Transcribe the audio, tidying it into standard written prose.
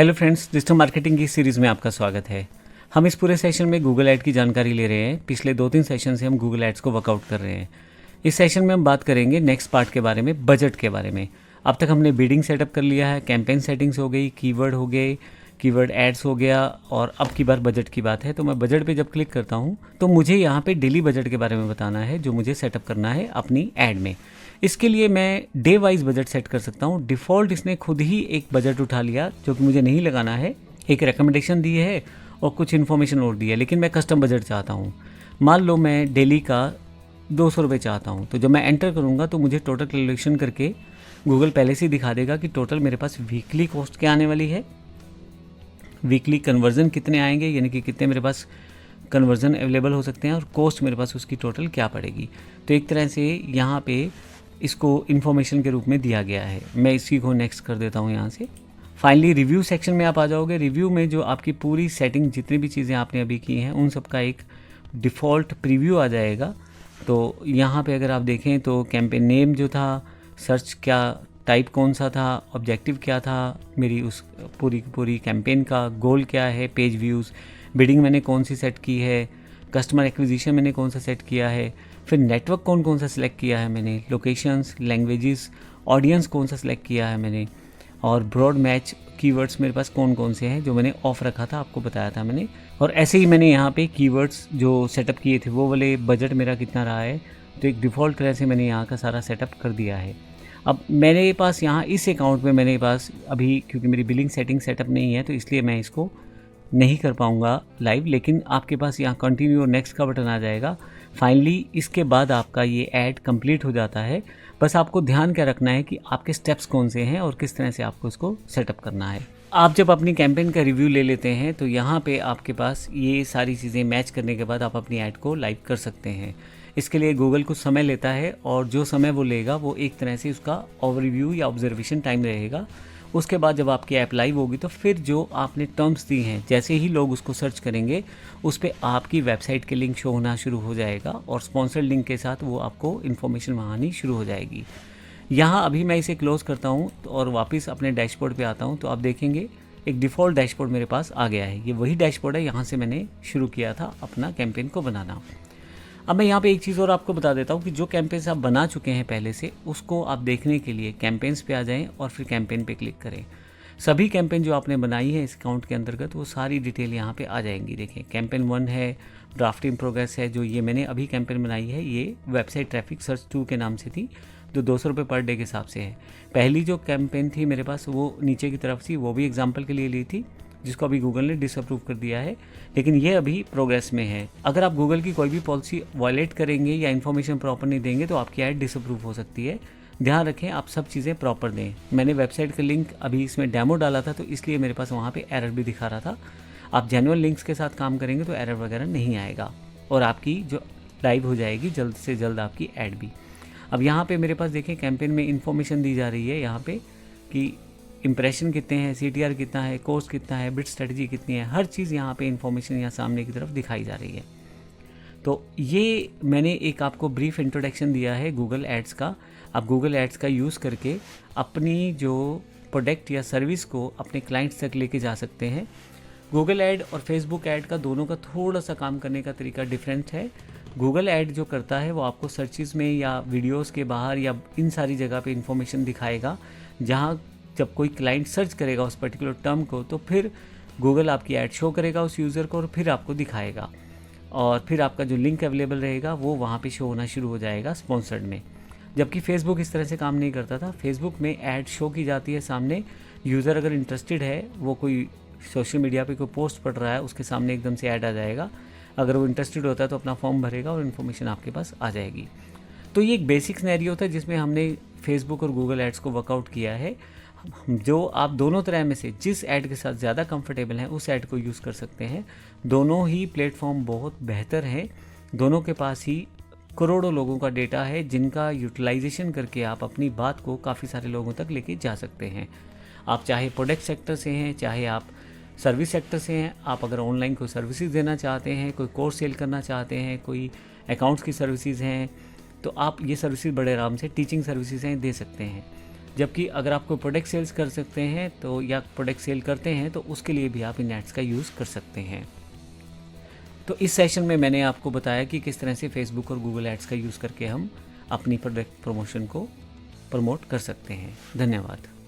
Hello friends, digital marketing की series में आपका स्वागत है। हम इस पूरे सेशन में गूगल ऐड की जानकारी ले रहे हैं। पिछले 2-3 सेशन से हम गूगल एड्स को वर्कआउट कर रहे हैं। इस सेशन में हम बात करेंगे नेक्स्ट पार्ट के बारे में, बजट के बारे में। अब तक हमने बिडिंग सेटअप कर लिया है, कैंपेन सेटिंग्स हो गई, कीवर्ड हो गए, कीवर्ड एड्स हो गया, और अब की बार बजट की बात है। तो मैं बजट पे जब क्लिक करता हूँ तो मुझे यहाँ पे डेली बजट के बारे में बताना है जो मुझे सेटअप करना है अपनी ऐड में। इसके लिए मैं डे वाइज बजट सेट कर सकता हूँ। डिफ़ॉल्ट इसने खुद ही एक बजट उठा लिया जो कि मुझे नहीं लगाना है, एक रिकमेंडेशन दी है और कुछ इन्फॉर्मेशन और दी है, लेकिन मैं कस्टम बजट चाहता हूँ। मान लो मैं डेली का 200 रुपये चाहता हूँ, तो जब मैं एंटर करूँगा तो मुझे टोटल कैलकुलेशन करके गूगल पहले से ही दिखा देगा कि टोटल मेरे पास वीकली कॉस्ट क्या आने वाली है, वीकली कन्वर्जन कितने आएंगे, यानी कि कितने मेरे पास कन्वर्जन अवेलेबल हो सकते हैं, और कॉस्ट मेरे पास उसकी टोटल क्या पड़ेगी। तो एक तरह से यहाँ पे इसको इन्फॉर्मेशन के रूप में दिया गया है। मैं इसी को नेक्स्ट कर देता हूँ यहाँ से। फाइनली रिव्यू सेक्शन में आप आ जाओगे। रिव्यू में जो आपकी पूरी सेटिंग, जितनी भी चीज़ें आपने अभी की हैं, उन सब का एक डिफ़ॉल्ट प्रीव्यू आ जाएगा। तो यहाँ पे अगर आप देखें तो कैंपेन नेम जो था, सर्च क्या टाइप कौन सा था, ऑब्जेक्टिव क्या था, मेरी उस पूरी कैंपेन का गोल क्या है, पेज व्यूज़, बिडिंग मैंने कौन सी सेट की है, कस्टमर एक्विजिशन मैंने कौन सा सेट किया है, फिर नेटवर्क कौन सा सिलेक्ट किया है मैंने, लोकेशंस, लैंग्वेजेस, ऑडियंस कौन सा सिलेक्ट किया है मैंने, और ब्रॉड मैच कीवर्ड्स मेरे पास कौन से हैं जो मैंने ऑफ रखा था, आपको बताया था मैंने। और ऐसे ही मैंने यहाँ पे कीवर्ड्स जो सेटअप किए थे वो वाले बजट मेरा कितना रहा है, तो एक डिफ़ॉल्ट तरह से मैंने यहाँ का सारा सेटअप कर दिया है। अब मेरे पास यहाँ इस अकाउंट में मेरे पास अभी, क्योंकि मेरी बिलिंग सेटिंग सेटअप नहीं है, तो इसलिए मैं इसको नहीं कर पाऊँगा लाइव, लेकिन आपके पास यहाँ कंटिन्यू और नेक्स्ट का बटन आ जाएगा। फाइनली इसके बाद आपका ये ऐड कंप्लीट हो जाता है। बस आपको ध्यान क्या रखना है कि आपके स्टेप्स कौन से हैं और किस तरह से आपको इसको सेटअप करना है। आप जब अपनी कैंपेन का रिव्यू ले लेते हैं तो यहाँ पे आपके पास ये सारी चीज़ें मैच करने के बाद आप अपनी ऐड को लाइव कर सकते हैं। इसके लिए गूगल कुछ समय लेता है, और जो समय वो लेगा वो एक तरह से उसका ओवरव्यू या ऑब्जर्वेशन टाइम रहेगा। उसके बाद जब आपकी ऐप लाइव होगी तो फिर जो आपने टर्म्स दी हैं, जैसे ही लोग उसको सर्च करेंगे उस पर आपकी वेबसाइट के लिंक शो होना शुरू हो जाएगा, और स्पॉन्सर्ड लिंक के साथ वो आपको इन्फॉर्मेशन वहाँ आनी शुरू हो जाएगी। यहाँ अभी मैं इसे क्लोज़ करता हूँ और वापस अपने डैशबोर्ड पे आता हूँ, तो आप देखेंगे एक डिफ़ॉल्ट डैशबोर्ड मेरे पास आ गया है। ये वही डैशबोर्ड है, यहाँ से मैंने शुरू किया था अपना कैंपेन को बनाना। अब मैं यहाँ पे एक चीज़ और आपको बता देता हूँ कि जो कैंपेन्स आप बना चुके हैं पहले से, उसको आप देखने के लिए कैंपेन्स पे आ जाएं और फिर कैंपेन पे क्लिक करें। सभी कैंपेन जो आपने बनाई है इस अकाउंट के अंतर्गत, वो सारी डिटेल यहाँ पे आ जाएंगी। देखें, कैंपेन 1 है, ड्राफ्ट इन प्रोग्रेस है, जो ये मैंने अभी कैंपेन बनाई है, ये वेबसाइट ट्रैफिक सर्च 2 के नाम से थी, जो 200 रुपये पर डे के हिसाब से है। पहली जो कैंपेन थी मेरे पास वो नीचे की तरफ थी, वो भी एग्जाम्पल के लिए ली थी, जिसको अभी गूगल ने डिसअप्रूव कर दिया है, लेकिन ये अभी प्रोग्रेस में है। अगर आप गूगल की कोई भी पॉलिसी वायलेट करेंगे या इन्फॉर्मेशन प्रॉपर नहीं देंगे तो आपकी ऐड डिसअप्रूव हो सकती है। ध्यान रखें, आप सब चीज़ें प्रॉपर दें। मैंने वेबसाइट का लिंक अभी इसमें डेमो डाला था, तो इसलिए मेरे पास वहाँ पे एरर भी दिखा रहा था। आप जेन्युइन लिंक्स के साथ काम करेंगे तो एरर वगैरह नहीं आएगा, और आपकी जो लाइव हो जाएगी जल्द से जल्द आपकी ऐड भी। अब यहाँ पे मेरे पास देखें, कैंपेन में इन्फॉर्मेशन दी जा रही है यहाँ पे कि इंप्रेशन कितने हैं, CTR कितना है, कोर्स कितना है, बिड स्ट्रेटजी कितनी है, हर चीज़ यहाँ पे इन्फॉर्मेशन यहाँ सामने की तरफ दिखाई जा रही है। तो ये मैंने एक आपको ब्रीफ इंट्रोडक्शन दिया है गूगल एड्स का। आप गूगल एड्स का यूज़ करके अपनी जो प्रोडक्ट या सर्विस को अपने क्लाइंट्स तक लेके जा सकते हैं। गूगल ऐड और फेसबुक ऐड का दोनों का थोड़ा सा काम करने का तरीका डिफरेंट है। गूगल ऐड जो करता है वो आपको सर्चेस में या वीडियोस के बाहर या इन सारी जगह पे इंफॉर्मेशन दिखाएगा, जहाँ जब कोई क्लाइंट सर्च करेगा उस पर्टिकुलर टर्म को तो फिर गूगल आपकी ऐड शो करेगा उस यूज़र को और फिर आपको दिखाएगा, और फिर आपका जो लिंक अवेलेबल रहेगा वो वहाँ पे शो होना शुरू हो जाएगा स्पॉन्सर्ड में। जबकि फेसबुक इस तरह से काम नहीं करता था। फेसबुक में ऐड शो की जाती है सामने, यूज़र अगर इंटरेस्टेड है, वो कोई सोशल मीडिया पे कोई पोस्ट पढ़ रहा है, उसके सामने एकदम से ऐड आ जाएगा। अगर वो इंटरेस्टेड होता है तो अपना फॉर्म भरेगा और इन्फॉर्मेशन आपके पास आ जाएगी। तो ये एक बेसिक सिनेरियो था जिसमें हमने फेसबुक और गूगल एड्स को वर्कआउट किया है। जो आप दोनों तरह में से जिस ऐड के साथ ज़्यादा कंफर्टेबल हैं उस ऐड को यूज़ कर सकते हैं। दोनों ही प्लेटफॉर्म बहुत बेहतर हैं। दोनों के पास ही करोड़ों लोगों का डेटा है जिनका यूटिलाइजेशन करके आप अपनी बात को काफ़ी सारे लोगों तक लेके जा सकते हैं। आप चाहे प्रोडक्ट सेक्टर से हैं, चाहे आप सर्विस सेक्टर से हैं, आप अगर ऑनलाइन कोई सर्विसेज देना चाहते हैं, कोई कोर्स सेल करना चाहते हैं, कोई अकाउंट्स की सर्विसेज हैं, तो आप ये सर्विसेज बड़े आराम से, टीचिंग सर्विसेज हैं, दे सकते हैं। जबकि अगर आपको प्रोडक्ट सेल्स कर सकते हैं तो या प्रोडक्ट सेल करते हैं तो उसके लिए भी आप इन एड्स का यूज़ कर सकते हैं। तो इस सेशन में मैंने आपको बताया कि किस तरह से फेसबुक और गूगल एड्स का यूज़ करके हम अपनी प्रोडक्ट प्रमोशन को प्रमोट कर सकते हैं। धन्यवाद।